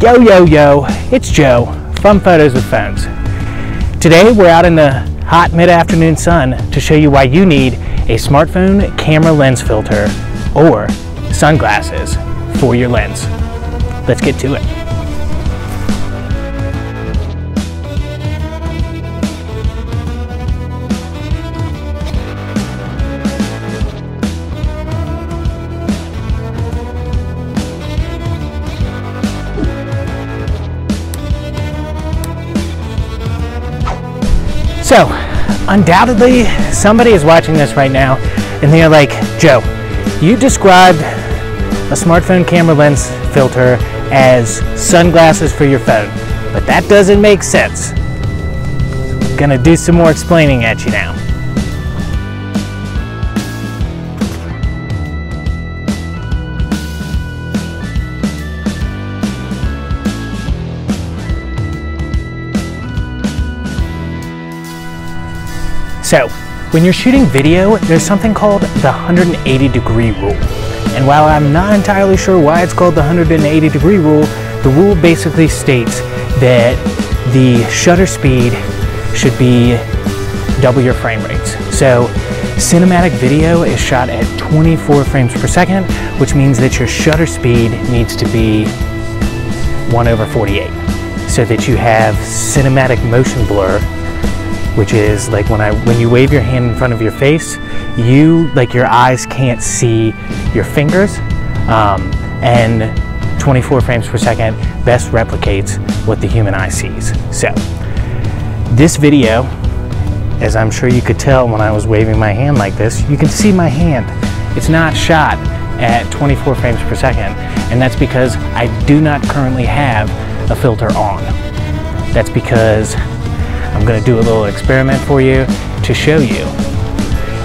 Yo, yo, yo, it's Joe from Photos with Phones. Today we're out in the hot mid-afternoon sun to show you why you need a smartphone camera lens filter or sunglasses for your lens. Let's get to it. So, undoubtedly, somebody is watching this right now and they're like, Joe, you described a smartphone camera lens filter as sunglasses for your phone, but that doesn't make sense. I'm gonna do some more explaining at you now. So, when you're shooting video, there's something called the 180-degree rule. And while I'm not entirely sure why it's called the 180-degree rule, the rule basically states that the shutter speed should be double your frame rates. So, cinematic video is shot at 24 frames per second, which means that your shutter speed needs to be 1/48, so that you have cinematic motion blur, which is like when you wave your hand in front of your face, your eyes can't see your fingers, and 24 frames per second best replicates what the human eye sees. So this video, as I'm sure you could tell when I was waving my hand like this, you can see my hand. It's not shot at 24 frames per second, and that's because I do not currently have a filter on. That's because I'm going to do a little experiment for you to show you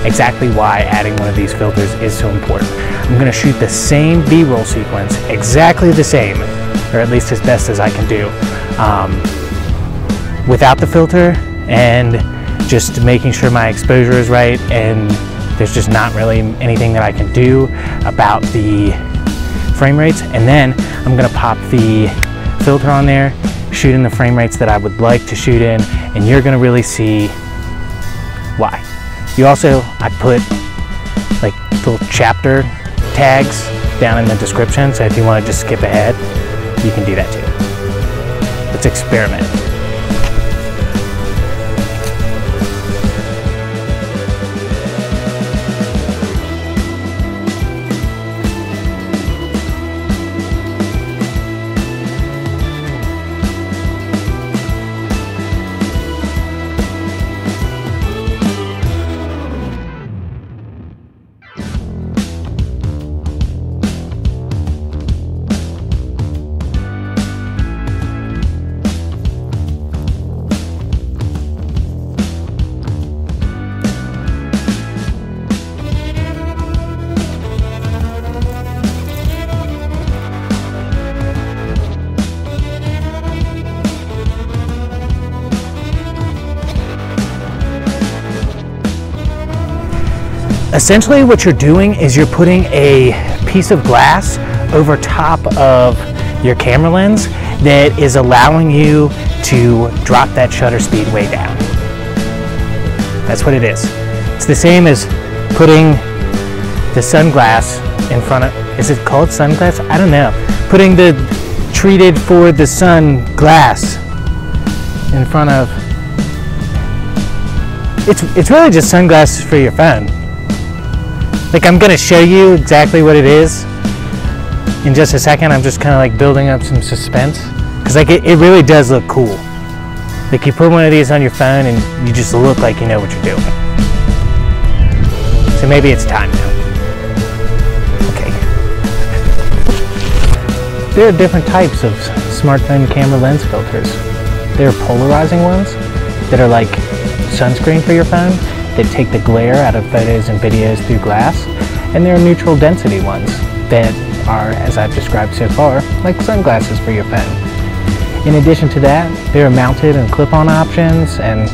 exactly why adding one of these filters is so important. I'm going to shoot the same B-roll sequence, exactly the same, or at least as best as I can do, without the filter, and just making sure my exposure is right, and there's just not really anything that I can do about the frame rates. And then I'm going to pop the filter on there, shoot in the frame rates that I would like to shoot in, and you're gonna really see why. I put like little chapter tags down in the description, so if you want to just skip ahead, you can do that too. Let's experiment. Essentially what you're doing is you're putting a piece of glass over top of your camera lens that is allowing you to drop that shutter speed way down. That's what it is. It's the same as putting the sunglass in front of, is it called sunglass? I don't know. Putting the treated for the sun glass in front of, it's really just sunglasses for your phone. Like, I'm gonna show you exactly what it is in just a second. I'm just kind of like building up some suspense, because like it really does look cool. Like, you put one of these on your phone and you just look like you know what you're doing. So maybe it's time now. Okay. There are different types of smartphone camera lens filters. There are polarizing ones that are like sunscreen for your phone, that take the glare out of photos and videos through glass, and there are neutral density ones that are, as I've described so far, like sunglasses for your phone. In addition to that, there are mounted and clip-on options, and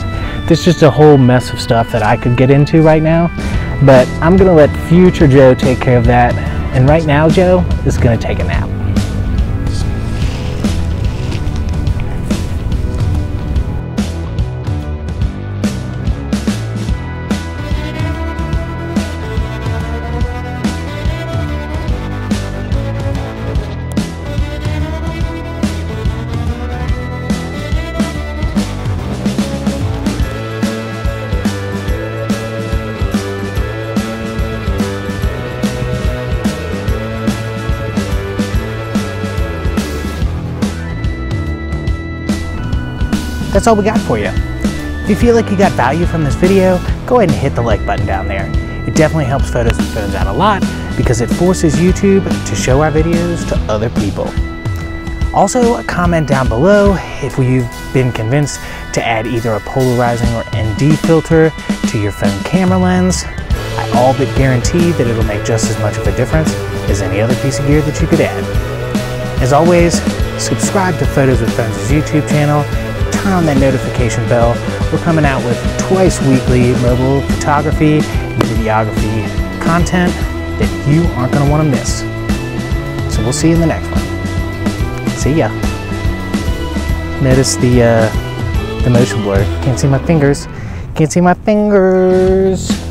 there's just a whole mess of stuff that I could get into right now, but I'm gonna let future Joe take care of that, and right now Joe is gonna take a nap. that's all we got for you. If you feel like you got value from this video, go ahead and hit the like button down there. It definitely helps Photos with Phones out a lot because it forces YouTube to show our videos to other people. Also, comment down below if you've been convinced to add either a polarizing or ND filter to your phone camera lens. I all but guarantee that it'll make just as much of a difference as any other piece of gear that you could add. As always, subscribe to Photos with Phones' YouTube channel, turn on that notification bell. We're coming out with twice weekly mobile photography and videography content that you aren't going to want to miss. So we'll see you in the next one. See ya. Notice the motion blur. Can't see my fingers. Can't see my fingers.